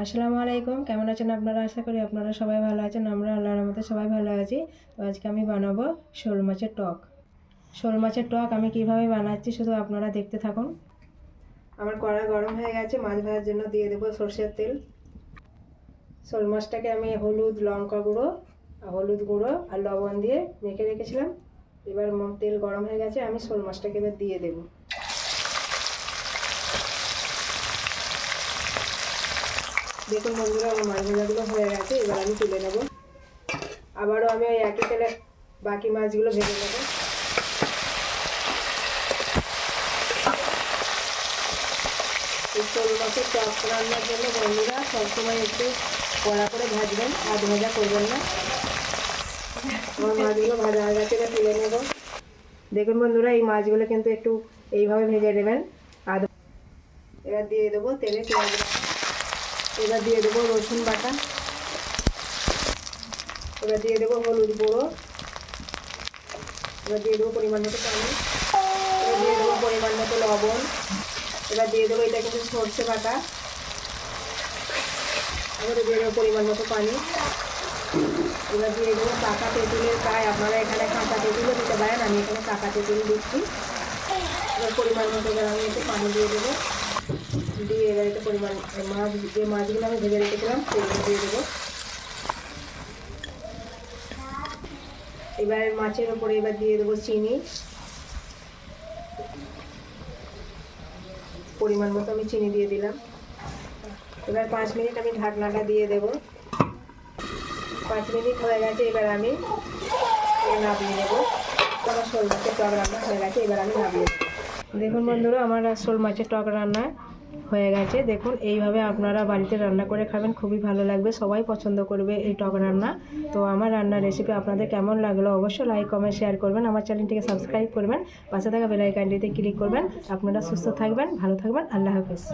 আসসালামু আলাইকুম, কেমন আছেন আপনারা? আশা করি আপনারা সবাই ভালো আছেন। আমরা আল্লাহর রহমতে সবাই ভালো আছি। তো আজকে আমি বানাবো শোল মাছের টক। শোল মাছের টক আমি কিভাবে বানাচ্ছি শুধু আপনারা দেখতে থাকুন। আমার কড়াই গরম হয়ে গেছে, মাছ ভাজার জন্য দিয়ে দেবো সরষের তেল। শোল মাছটাকে আমি হলুদ, লঙ্কা গুঁড়ো, হলুদ গুঁড়ো আর লবণ দিয়ে মেখে রেখেছিলাম। এবার তেল গরম হয়ে গেছে, আমি শোল মাছটাকে এবার দিয়ে দেবো। দেখুন বন্ধুরা, আমার মাছ ভাজাগুলো হয়ে গেছে, এবার আমি তুলে নেব। আবারও আমি ওই একই তেলে বাকি মাছগুলো ভেজে নেব। এই শোল মাছের টক রান্নার জন্য বন্ধুরা সবসময় একটু কড়া করে ভাজবেন, আধ ভাজা করবেন না। আমার মাছগুলো ভাজা হয়ে গেছে, এবার তুলে নেব। দেখুন বন্ধুরা, এই মাছগুলো কিন্তু একটু এইভাবে ভেজে নেবেন। এবার দিয়ে দেবো তেলে পেঁয়াজ বাটা, এবার দিয়ে দেবো রসুন বাটা, এবার দিয়ে দেবো হলুদ গুঁড়ো, এবার দিয়ে দেবো পরিমাণ মতো পানি, এবার দিয়ে দেবো পরিমাণ মতো লবণ, এবার দিয়ে দেবো এটা কিন্তু সর্ষে বাটা, এবার দিয়ে দেবো পরিমাণ মতো পানি, এবার দিয়ে দেবো পাকা তেঁতুলের গায়ে। আপনারা এখানে কাঁচা তেঁতুলও দিতে পারেন, আমি এখানে পাকা তেঁতুল দিচ্ছি। এবার পরিমাণ মতো এবার আমি একটু পানি দিয়ে দেবো, দিয়ে এবার একটু পরিমাণ যে মাছগুলো আমি ভেজে রেখেছিলাম সেগুলো দিয়ে দেবো। এবার মাছের ওপরে এবার দিয়ে দেবো চিনি, পরিমাণ মতো আমি চিনি দিয়ে দিলাম। এবার 5 মিনিট আমি ঢাকনাটা দিয়ে দেবো। 5 মিনিট হয়ে গেছে, এবার আমি নামিয়ে নেবো। আমার শোল মাছের টক রান্না হয়ে গেছে, এবার আমি নামিয়ে নেবো। দেখুন বন্ধুরা, আমার শোল মাছের টক রান্না হয়ে গেছে। দেখুন এইভাবে আপনারা বাড়িতে রান্না করে খাবেন, খুবই ভালো লাগবে, সবাই পছন্দ করবে এই টক রান্না। তো আমার রান্নার রেসিপি আপনাদের কেমন লাগলো অবশ্যই লাইক কমেন্ট শেয়ার করবেন, আমার চ্যানেলটিকে সাবস্ক্রাইব করবেন, পাশে থাকা বেল আইকনটিতে ক্লিক করবেন। আপনারা সুস্থ থাকবেন, ভালো থাকবেন, আল্লাহ হাফেজ।